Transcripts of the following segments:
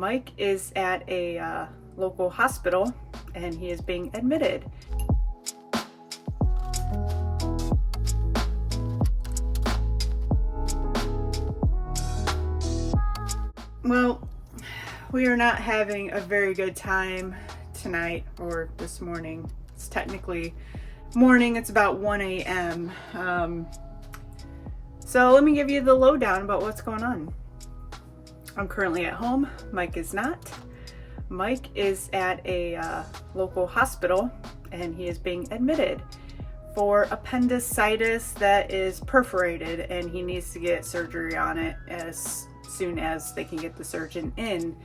Mike is at a local hospital and he is being admitted. Well, we are not having a very good time tonight or this morning. It's technically morning, it's about 1 a.m. So let me give you the lowdown about what's going on. I'm currently at home. Mike is not. Mike is at a local hospital and he is being admitted for appendicitis that is perforated, and he needs to get surgery on it as soon as they can get the surgeon in.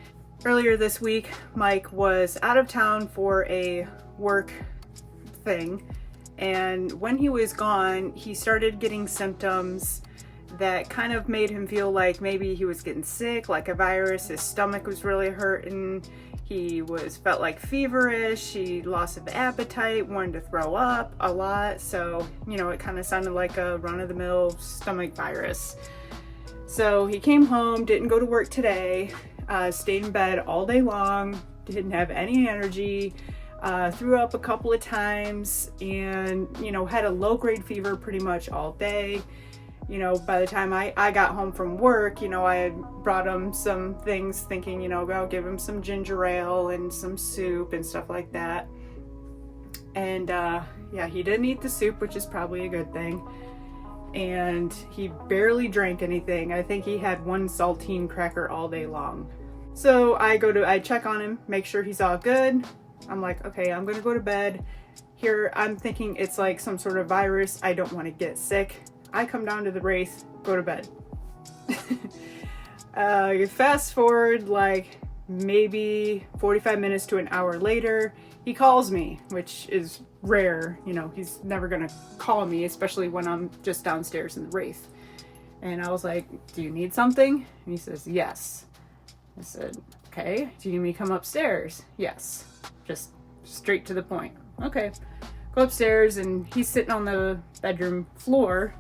Earlier this week, Mike was out of town for a work thing, and when he was gone, he started getting symptoms that kind of made him feel like maybe he was getting sick, like a virus. His stomach was really hurting. He felt like feverish. He lost of appetite, wanted to throw up a lot. So, it kind of sounded like a run-of-the-mill stomach virus. So he came home, didn't go to work today, stayed in bed all day long, didn't have any energy, threw up a couple of times, and, had a low-grade fever pretty much all day. By the time I got home from work, I had brought him some things thinking, I'll give him some ginger ale and some soup and stuff like that. And he didn't eat the soup, which is probably a good thing. And he barely drank anything. I think he had one saltine cracker all day long. So I check on him, make sure he's all good. I'm like, okay, I'm gonna go to bed. Here, I'm thinking it's like some sort of virus. I don't want to get sick. I come down to the Wraith, go to bed. Fast forward like maybe 45 minutes to an hour later, he calls me, which is rare. He's never gonna call me, especially when I'm just downstairs in the Wraith. And I was like, do you need something? And he says, yes. I said, okay, do you need me to come upstairs? Yes. Just straight to the point. Okay. Go upstairs, and he's sitting on the bedroom floor,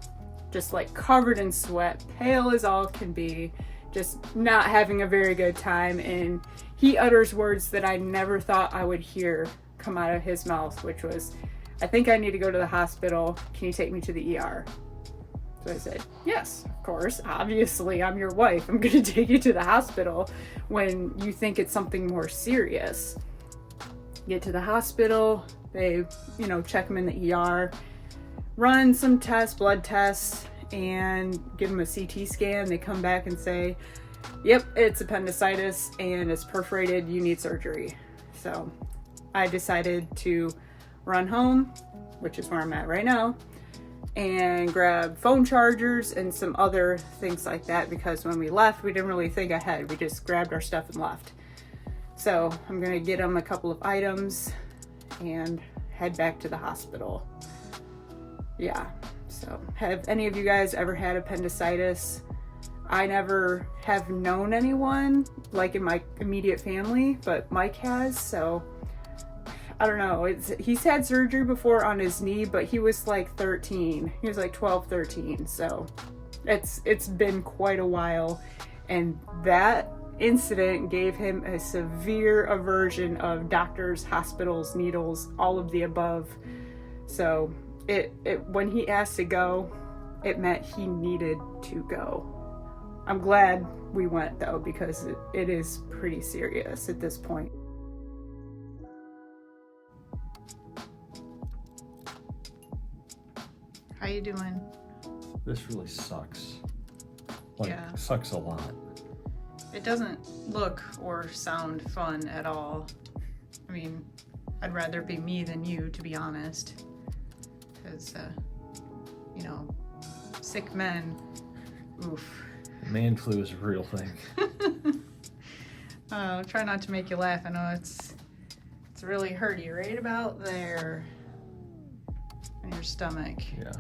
just like covered in sweat, pale as all can be, just not having a very good time. And he utters words that I never thought I would hear come out of his mouth, which was, I think I need to go to the hospital. Can you take me to the ER? So I said, yes, of course. Obviously, I'm your wife. I'm going to take you to the hospital when you think it's something more serious. Get to the hospital. They, check him in the ER, run some tests, blood tests, and give him a CT scan. They come back and say, yep, it's appendicitis and it's perforated. You need surgery. So I decided to run home, which is where I'm at right now, and grab phone chargers and some other things like that, because when we left, we didn't really think ahead. We just grabbed our stuff and left. So I'm going to get him a couple of items and head back to the hospital. Yeah, so have any of you guys ever had appendicitis? I never have known anyone like in my immediate family, but Mike has, so I don't know. He's had surgery before on his knee, but he was like 13. He was like 12, 13, so it's been quite a while, and that incident gave him a severe aversion of doctors, hospitals, needles, all of the above. So when he asked to go, it meant he needed to go. I'm glad we went though, because it is pretty serious at this point. How you doing? This really sucks. Yeah. Sucks a lot. It doesn't look or sound fun at all. I mean, I'd rather be me than you, to be honest. Because, sick men, oof. Man flu is a real thing. Try not to make you laugh. I know it's really hurty right about there in your stomach. Yeah.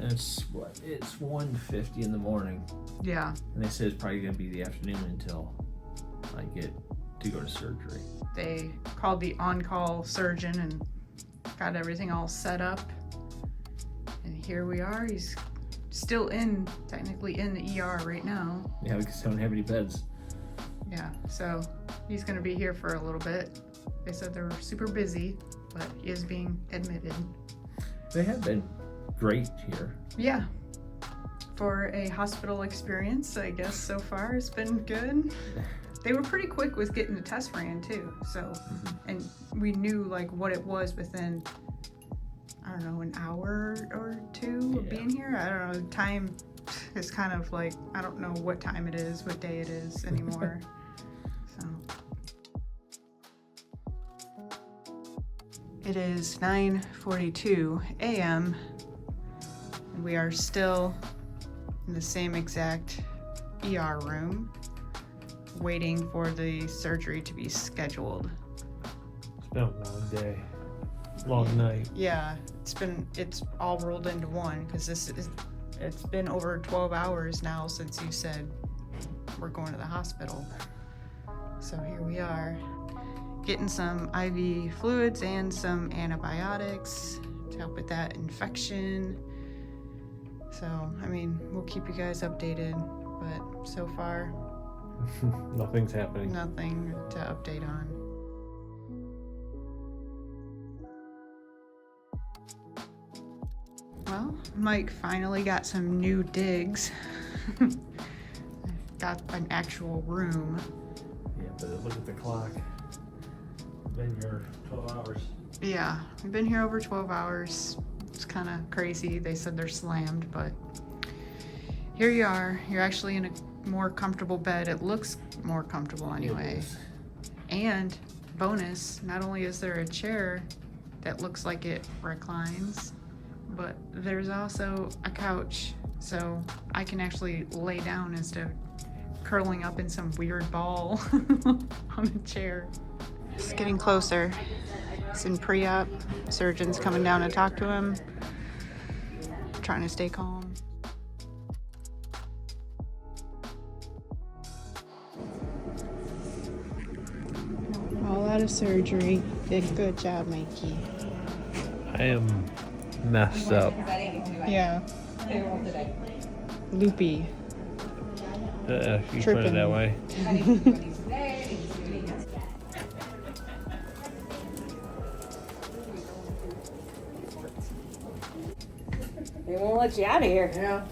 It's 1:50 in the morning. Yeah. And they said it's probably going to be the afternoon until I get to go to surgery. They called the on-call surgeon and got everything all set up. And here we are. He's still technically in the ER right now. Yeah, we just don't have any beds. Yeah, so He's gonna be here for a little bit. They said they're super busy, but he is being admitted. They have been great here. Yeah. For a hospital experience, I guess so far it's been good. They were pretty quick with getting the test ran too, so, and we knew like what it was within, I don't know, an hour or two of being here. I don't know, time is kind of like, I don't know what time it is, what day it is anymore. So. It is 9:42 a.m. and we are still in the same exact ER room, waiting for the surgery to be scheduled. It's been a long day, long night. Yeah, it's all rolled into one because it's been over 12 hours now since you said we're going to the hospital. So here we are, getting some IV fluids and some antibiotics to help with that infection. So, I mean, we'll keep you guys updated, but so far, Nothing's happening. nothing to update on. Well, Mike finally got some new digs. Got an actual room. Yeah, but look at the clock. Been here 12 hours. Yeah, we've been here over 12 hours. It's kind of crazy. They said they're slammed, but here you are. You're actually in a more comfortable bed. It looks more comfortable anyway. And bonus, not only is there a chair that looks like it reclines, but there's also a couch. So I can actually lay down instead of curling up in some weird ball on a chair. It's getting closer. It's in pre-op. Surgeon's coming down to talk to him. Trying to stay calm. All out of surgery. Did good job, Mikey. I am messed up. Yeah. Loopy. You put it Tripping. that way. They won't let you out of here. Yeah.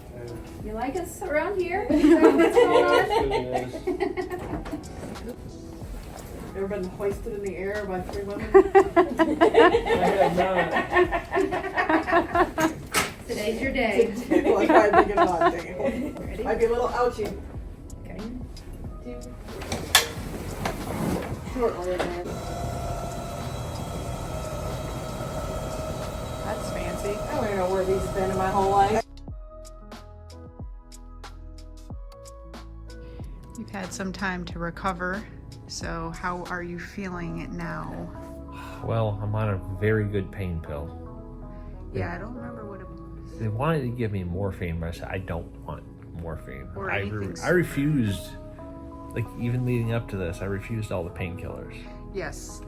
You like us around here? Ever been hoisted in the air by 3 women? Today's your day. Well, that's why I'm thinking about it. Ready? Might be a little ouchy. Okay. Shortly in there. That's fancy. I don't even know where these have been in my whole life. You've had some time to recover. So how are you feeling now? Well, I'm on a very good pain pill. Yeah, I don't remember what it was. They wanted to give me morphine, but I said I don't want morphine. Or I anything refused. Like even leading up to this, I refused all the painkillers. Yes,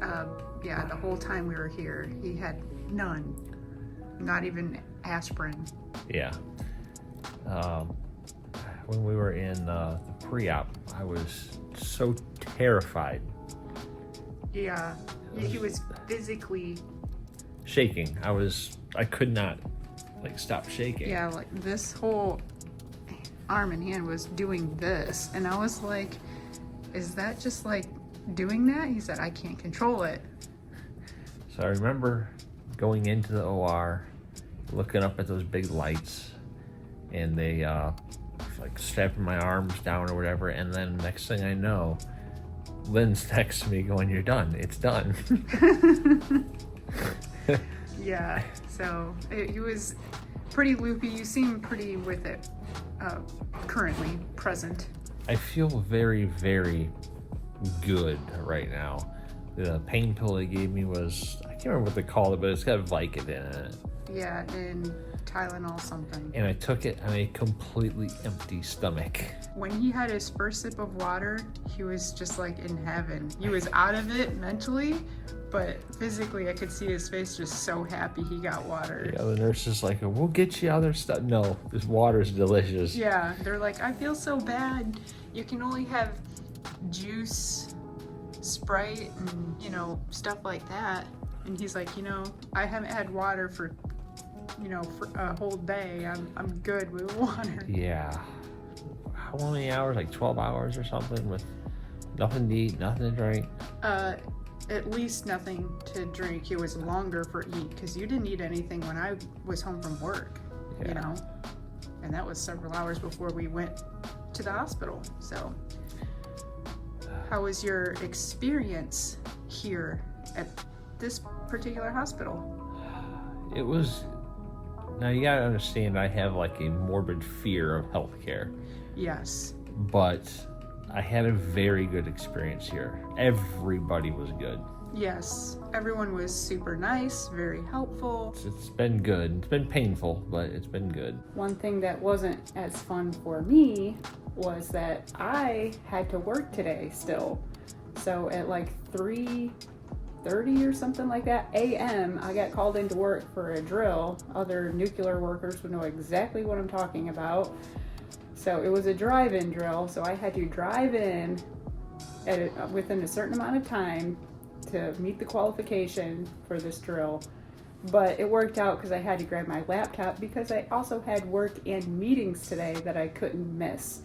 yeah, the whole time we were here, he had none. Not even aspirin. Yeah. When we were in the pre-op, I was so terrified. Yeah, he was physically, Shaking. I could not like stop shaking. yeah, like this whole arm and hand was doing this. And I was like, is that just like doing that? He said, I can't control it. So I remember going into the OR, looking up at those big lights, and they like strapping my arms down or whatever, and then next thing I know, Lynn's next to me going, "You're done. It's done." Yeah, so he was pretty loopy. You seem pretty with it currently present. I feel very, very good right now. The pain pill they gave me was, I can't remember what they called it, but it's got Vicodin in it. Yeah, and Tylenol something. And I took it on a completely empty stomach. When he had his first sip of water, he was just like in heaven. He was out of it mentally, but physically I could see his face just so happy he got water. Yeah, the nurse is like, "We'll get you other stuff." No, this water is delicious. Yeah, they're like, I feel so bad. You can only have juice, Sprite and, you know, stuff like that. And he's like, you know, I haven't had water for, you know, for a whole day. I'm good with water. Yeah. How many hours? Like 12 hours or something with nothing to eat, nothing to drink? At least nothing to drink. It was longer for eat because you didn't eat anything when I was home from work, you know, and that was several hours before we went to the hospital. So how was your experience here at this particular hospital? It was, now you gotta understand, I have like a morbid fear of healthcare. Yes. But I had a very good experience here. Everybody was good. Yes. Everyone was super nice, very helpful. It's been good. It's been painful, but it's been good. One thing that wasn't as fun for me was that I had to work today still. So at like 3:30 or something like that a.m. I got called into work for a drill. Other nuclear workers would know exactly what I'm talking about. So it was a drive-in drill, so I had to drive in within a certain amount of time to meet the qualification for this drill. But it worked out because I had to grab my laptop because I also had work and meetings today that I couldn't miss.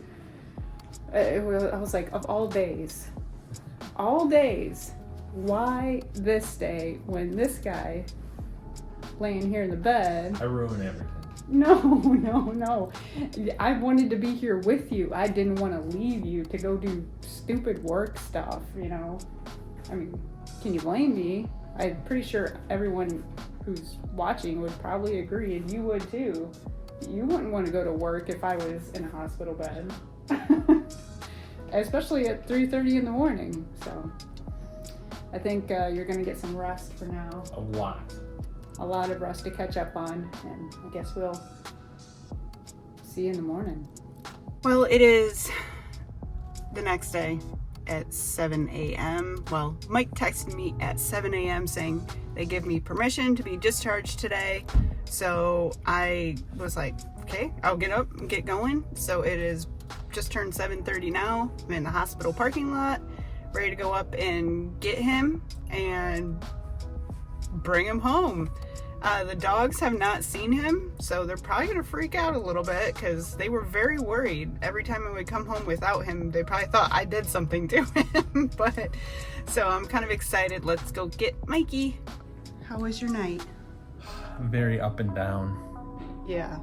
I was like, of all days, why this day when this guy laying here in the bed? I ruin everything. No. I wanted to be here with you. I didn't want to leave you to go do stupid work stuff, you know. I mean, can you blame me? I'm pretty sure everyone who's watching would probably agree, and you would too. You wouldn't want to go to work if I was in a hospital bed. Especially at 3:30 in the morning. So I think you're going to get some rest for now. A lot of rest to catch up on, and I guess we'll see you in the morning. Well, it is the next day at 7 a.m. Well, Mike texted me at 7 a.m. saying they give me permission to be discharged today. So I was like, okay, I'll get up and get going. So it is just turned 7:30 now. I'm in the hospital parking lot, ready to go up and get him and bring him home. The dogs have not seen him, so they're probably gonna freak out a little bit because they were very worried. Every time I would come home without him, they probably thought I did something to him. But so I'm kind of excited. Let's go get Mikey. How was your night? Very up and down. Yeah.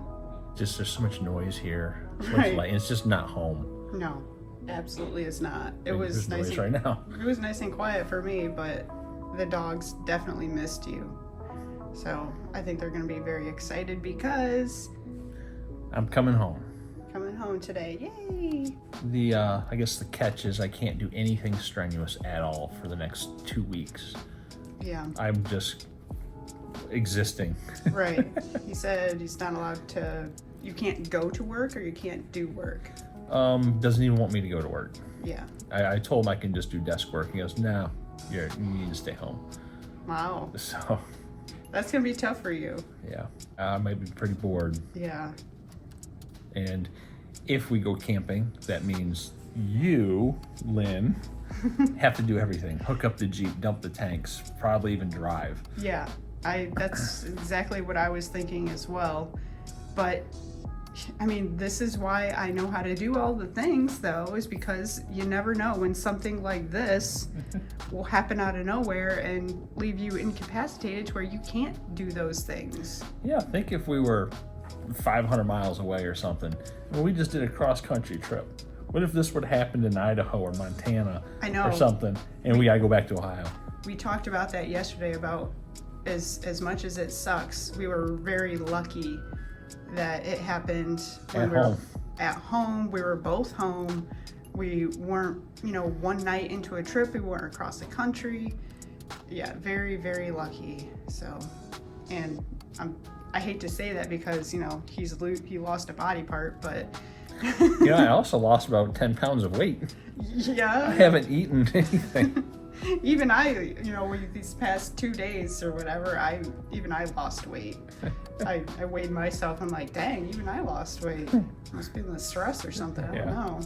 Just there's so much noise here. So much Right. light. It's just not home. No, absolutely is not. It Like, was there's nice. noise right now. It was nice and quiet for me, but the dogs definitely missed you. So I think they're going to be very excited because I'm coming home. coming home today. Yay! The I guess the catch is I can't do anything strenuous at all for the next 2 weeks. Yeah, I'm just existing. right. He said he's not allowed to, you can't go to work or you can't do work. Doesn't even want me to go to work. Yeah. I told him I can just do desk work. He goes, no, you need to stay home. Wow. So That's going to be tough for you. yeah, I might be pretty bored. Yeah. And if we go camping, that means you, Lynn, have to do everything. Hook up the Jeep, dump the tanks, probably even drive. Yeah. That's exactly what I was thinking as well. But I mean, this is why I know how to do all the things, though, is because you never know when something like this will happen out of nowhere and leave you incapacitated to where you can't do those things. Yeah, think if we were 500 miles away or something. Well, we just did a cross-country trip. What if this would happen in Idaho or Montana I know. or something, and we gotta go back to Ohio? We talked about that yesterday about as much as it sucks, we were very lucky that it happened when At we were home. at home. We were both home. We weren't, one night into a trip. We weren't across the country. Yeah, very, very lucky. So, and I hate to say that because, he lost a body part, but I also lost about 10 pounds of weight. I yeah, haven't eaten anything. even I, these past 2 days or whatever, I lost weight. I weighed myself. I'm like, dang, even I lost weight. Must be the stress or something. I don't know.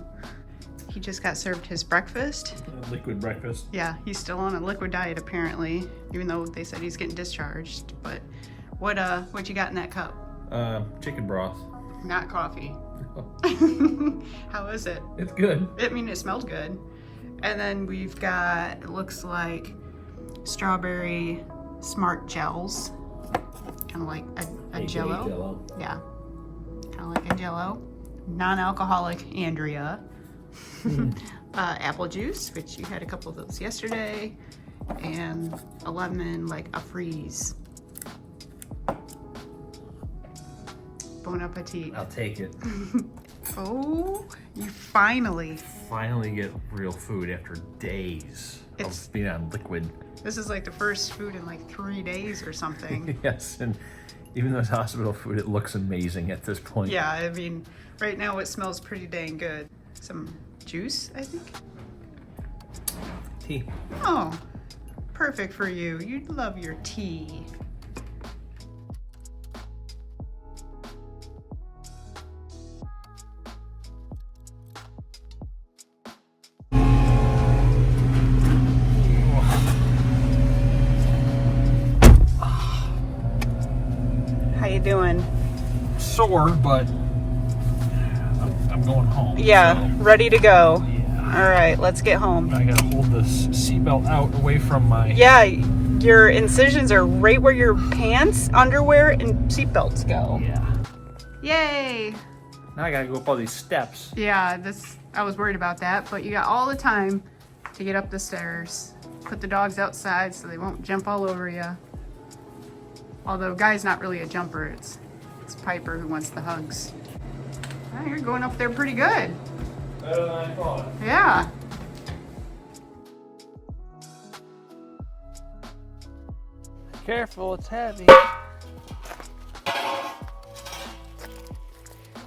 He just got served his breakfast. Liquid breakfast. Yeah, he's still on a liquid diet apparently, even though they said he's getting discharged. But what you got in that cup? Chicken broth. Not coffee. How is it? It's good. I mean, it smelled good. And then we've got, it looks like strawberry smart gels. Kind of like a Jello. Jello. Yeah, kind of like a Jello. Non-alcoholic Andrea. Apple juice, which you had a couple of those yesterday. And a lemon, like a freeze. Bon appetit. I'll take it. Oh, you finally. Finally get real food after days It's- of being on liquid. This is like the first food in like 3 days or something. Yes, and even though it's hospital food, it looks amazing at this point. Yeah, I mean, right now it smells pretty dang good. Some juice, I think. Tea. Oh, perfect for you. You love your tea. How you doing? Sore, but I'm going home. Yeah, so, ready to go. yeah. All right, let's get home. I gotta hold this seatbelt out away from my. Yeah, your incisions are right where your pants, underwear, and seatbelts go. Yeah. Yay! Now I gotta go up all these steps. Yeah, I was worried about that, but you got all the time to get up the stairs. Put the dogs outside so they won't jump all over you. Although Guy's not really a jumper, it's Piper who wants the hugs. Oh, you're going up there pretty good. Better than I thought. Yeah. Careful, it's heavy.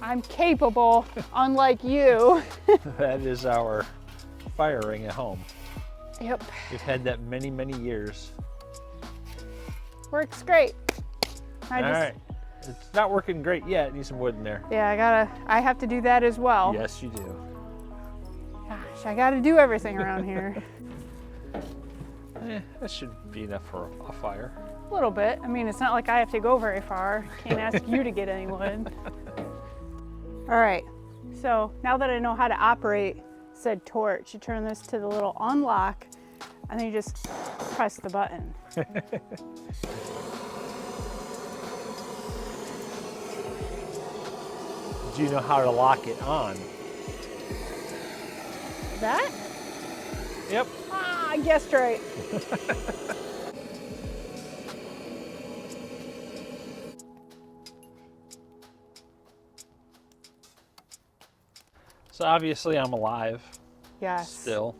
I'm capable, unlike you. That is our fire ring at home. Yep. We've had that many, many years. Works great. All right. It's not working great yet. Need some wood in there. Yeah, I have to do that as well. Yes, you do. Gosh, I gotta do everything around here. That should be enough for a fire. A little bit. I mean, it's not like I have to go very far. Can't ask you to get any wood. All right, so now that I know how to operate said torch, you turn this to the little unlock, and then you just press the button. Do you know how to lock it on? That? Yep. Ah, I guessed right. So obviously I'm alive Yes. still,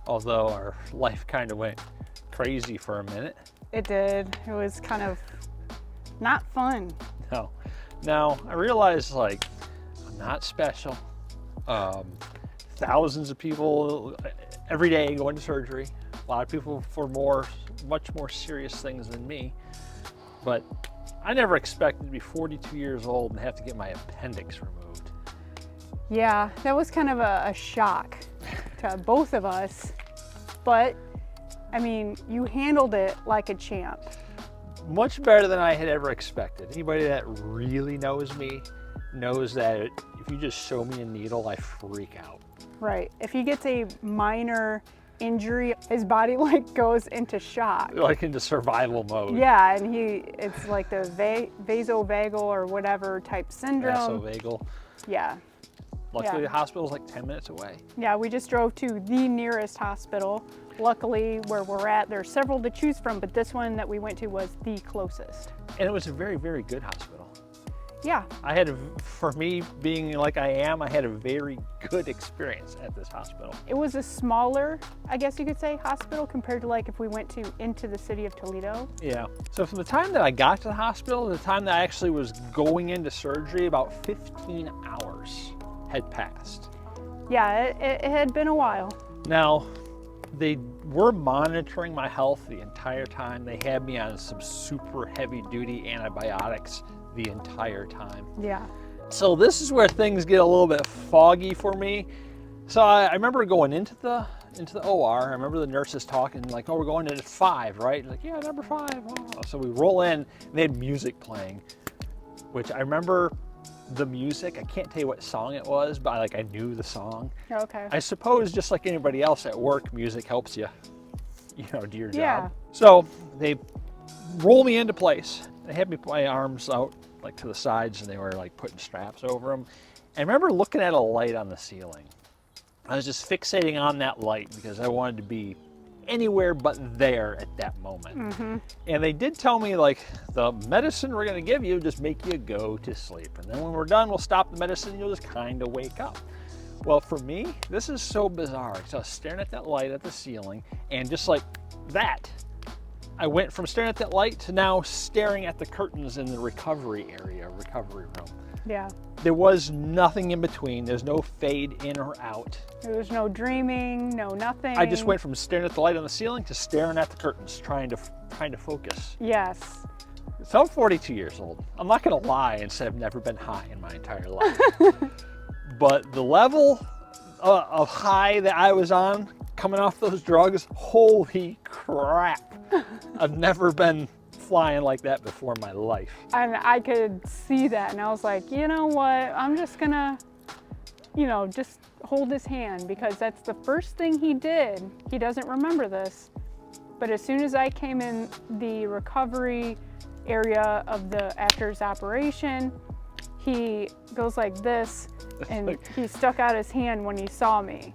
although our life kind of went crazy for a minute. It did. It was kind of not fun. No. Now I realize like I'm not special. Thousands of people every day go into surgery. A lot of people for much more serious things than me. But I never expected to be 42 years old and have to get my appendix removed. Yeah, that was kind of a shock to both of us. But, I mean, you handled it like a champ. Much better than I had ever expected. Anybody that really knows me knows that if you just show me a needle, I freak out. Right. If he gets a minor injury, his body like goes into shock. Like into survival mode. Yeah, and it's like the vasovagal or whatever type syndrome. Vasovagal. Yeah. Luckily Yeah. the hospital's like 10 minutes away. Yeah, we just drove to the nearest hospital. Luckily, where we're at, there's several to choose from, but this one that we went to was the closest. And it was a very, very good hospital. Yeah, For me being like I am, I had a very good experience at this hospital. it was a smaller, I guess you could say, hospital compared to like if we went into the city of Toledo. Yeah. So from the time that I got to the hospital to the time that I actually was going into surgery, about 15 hours had passed. Yeah, it had been a while. Now, they were monitoring my health the entire time. They had me on some super heavy duty antibiotics the entire time. Yeah. So this is where things get a little bit foggy for me. So I remember going into the OR. I remember the nurses talking like, "Oh, we're going in at 5, right?" Like, "Yeah, number 5." Oh. So we roll in, and they had music playing, which I remember the music. I can't tell you what song it was, but I knew the song. Okay. I suppose just like anybody else at work, music helps you, do your Yeah. job. So they roll me into place. They had me put my arms out like to the sides, and they were like putting straps over them. I remember looking at a light on the ceiling. I was just fixating on that light because I wanted to be anywhere but there at that moment. Mm-hmm. And they did tell me, like, the medicine we're going to give you just make you go to sleep. And then when we're done, we'll stop the medicine and you'll just kind of wake up. Well, for me, this is so bizarre. So I was staring at that light at the ceiling, and just like that, I went from staring at that light to now staring at the curtains in the recovery room. Yeah. There was nothing in between. There's no fade in or out. There was no dreaming, no nothing. I just went from staring at the light on the ceiling to staring at the curtains, trying to focus. Yes. So I'm 42 years old. I'm not gonna lie and say I've never been high in my entire life. But the level of high that I was on coming off those drugs, holy crap. I've never been flying like that before in my life. And I could see that, and I was like, you know what? I'm just gonna, just hold his hand, because that's the first thing he did. He doesn't remember this, but as soon as I came in the recovery area of the after his operation, he goes like this, and he stuck out his hand when he saw me.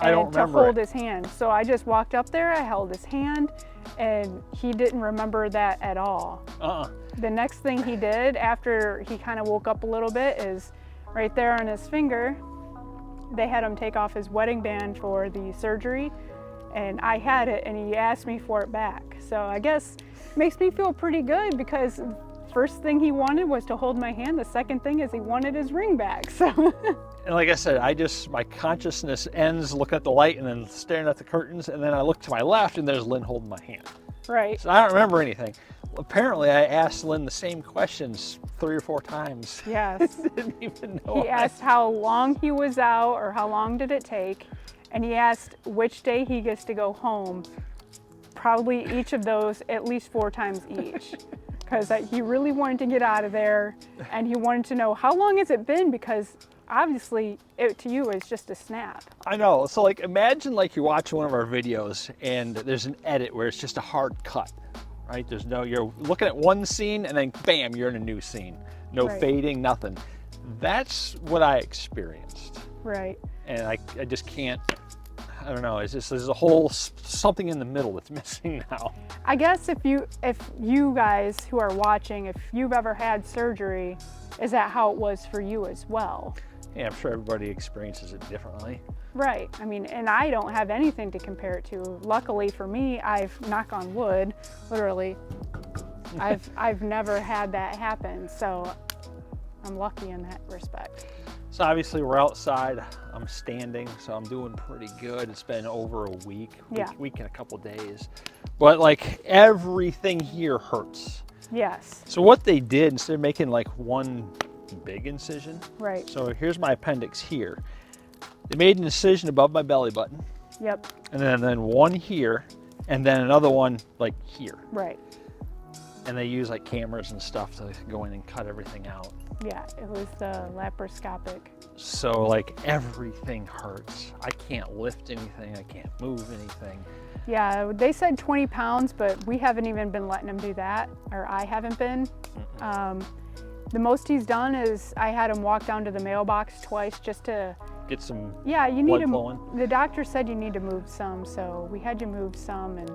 I don't remember to hold it. his hand. So I just walked up there, I held his hand, and he didn't remember that at all. The next thing he did after he kind of woke up a little bit is right there on his finger, they had him take off his wedding band for the surgery, and I had it, and he asked me for it back. So I guess it makes me feel pretty good, because first thing he wanted was to hold my hand. The second thing is he wanted his ring back. So. And like I said, my consciousness ends looking at the light and then staring at the curtains, and then I look to my left and there's Lynn holding my hand. Right. So I don't remember anything. Apparently I asked Lynn the same questions 3 or 4 times. Yes. Didn't even know. He asked how long he was out, or how long did it take, and he asked which day he gets to go home. Probably each of those at least 4 times each. Because he really wanted to get out of there, and he wanted to know how long has it been, because obviously it to you is just a snap. I know. So like imagine like you're watching one of our videos and there's an edit where it's just a hard cut, right? You're looking at one scene and then bam, you're in a new scene. No Right. fading, nothing. That's what I experienced. Right. And I just can't, I don't know. It's just, there's a whole something in the middle that's missing now. I guess if you guys who are watching, if you've ever had surgery, is that how it was for you as well? Yeah, I'm sure everybody experiences it differently. Right. I mean, and I don't have anything to compare it to. Luckily for me, I've, knock on wood, literally, I've never had that happen. So I'm lucky in that respect. So obviously we're outside, I'm standing, so I'm doing pretty good. It's been over a week, Yeah. week and a couple days. But like everything here hurts. Yes. So what they did, instead of making like one big incision, Right. so here's my appendix here. They made an incision above my belly button, Yep. and then one here, and then another one like here. Right. And they use like cameras and stuff to go in and cut everything out. Yeah, it was the laparoscopic. So like everything hurts. I can't lift anything, I can't move anything. Yeah, they said 20 pounds, but we haven't even been letting him do that, or I haven't been. The most he's done is I had him walk down to the mailbox twice just to Get some yeah, you blood need to. flowing. The doctor said you need to move some, so we had you move some, and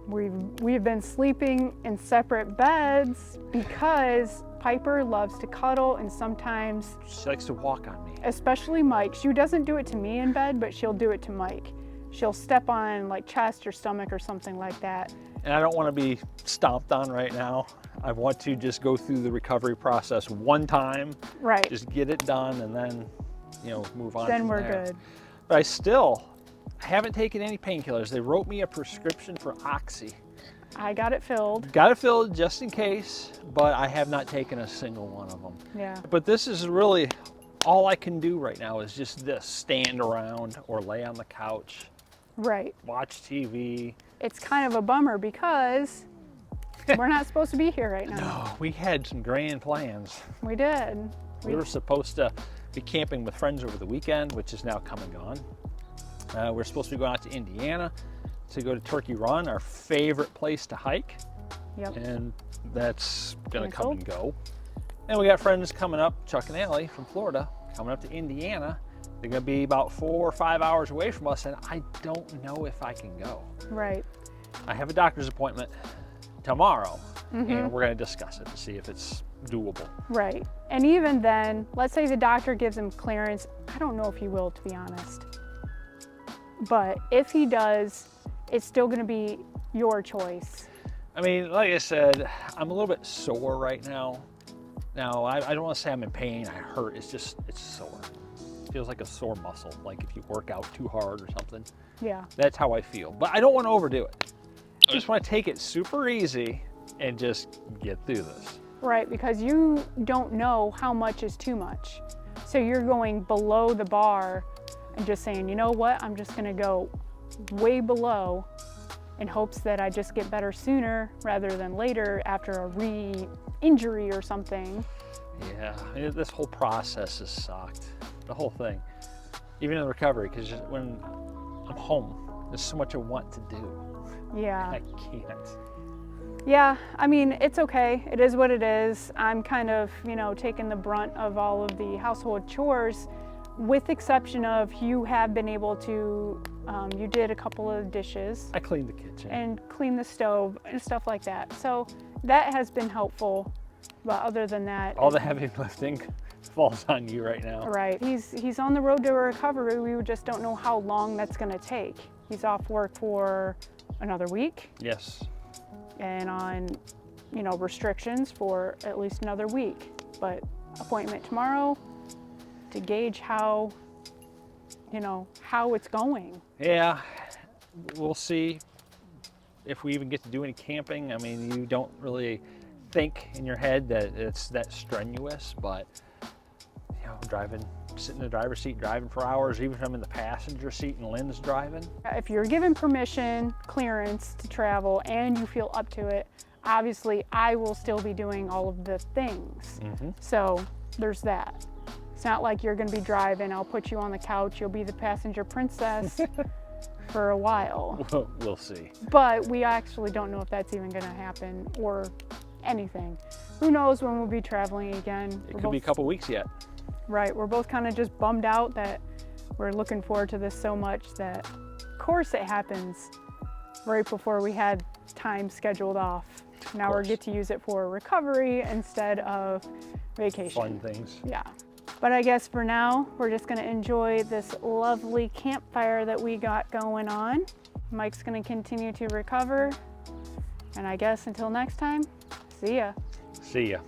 we've been sleeping in separate beds because Piper loves to cuddle, and sometimes, She likes to walk on me. especially Mike, she doesn't do it to me in bed, but she'll do it to Mike. She'll step on like chest or stomach or something like that. And I don't want to be stomped on right now. I want to just go through the recovery process one time, Right. just get it done, and then, move on Then from we're there. good. But I haven't taken any painkillers. They wrote me a prescription for Oxy. I got it filled. Got it filled just in case, but I have not taken a single one of them. Yeah. But this is really all I can do right now is just this, stand around or lay on the couch, Right. watch TV. It's kind of a bummer because we're not supposed to be here right now. No, we had some grand plans. We did. We were supposed to be camping with friends over the weekend, which is now come and gone. We're supposed to be going out to Indiana to go to Turkey Run, our favorite place to hike. Yep. And that's gonna come Canceled. and go. And we got friends coming up, Chuck and Allie from Florida, coming up to Indiana. They're gonna be about 4 or 5 hours away from us, and I don't know if I can go. Right. I have a doctor's appointment tomorrow, Mm-hmm. and we're gonna discuss it to see if it's doable. Right. And even then, let's say the doctor gives him clearance. I don't know if he will, to be honest. But if he does, it's still going to be your choice. I mean, like I said, I'm a little bit sore right now. Now, I don't want to say I'm in pain, I hurt, it's sore. It feels like a sore muscle, like if you work out too hard or something. Yeah. That's how I feel. But I don't want to overdo it. I just want to take it super easy and just get through this. Right, because you don't know how much is too much. So you're going below the bar and just saying, you know what, I'm just going to go way below in hopes that I just get better sooner rather than later after a re-injury or something. Yeah, this whole process has sucked. The whole thing. Even in recovery, because when I'm home, there's so much I want to do. Yeah. I can't. Yeah, I mean, it's okay. It is what it is. I'm kind of, taking the brunt of all of the household chores, with exception of you have been able to, you did a couple of dishes. I cleaned the kitchen. And clean the stove and stuff like that. So that has been helpful. But other than that, All the heavy lifting falls on you right now. right. He's on the road to recovery. We just don't know how long that's going to take. He's off work for another week. Yes. And on, restrictions for at least another week. But appointment tomorrow to gauge how it's going. Yeah, we'll see if we even get to do any camping. I mean, you don't really think in your head that it's that strenuous, but driving, sitting in the driver's seat, driving for hours, even if I'm in the passenger seat and Lynn's driving. If you're given permission, clearance to travel, and you feel up to it, obviously I will still be doing all of the things. Mm-hmm. So there's that. It's not like you're going to be driving, I'll put you on the couch, you'll be the passenger princess for a while. We'll see. But we actually don't know if that's even going to happen or anything. Who knows when we'll be traveling again. It could be a couple weeks yet. Right, we're both kind of just bummed out that we're looking forward to this so much that, of course, it happens right before we had time scheduled off. Now we get to use it for recovery instead of vacation. Fun things. Yeah. But I guess for now, we're just going to enjoy this lovely campfire that we got going on. Mike's going to continue to recover. And I guess until next time, see ya. See ya.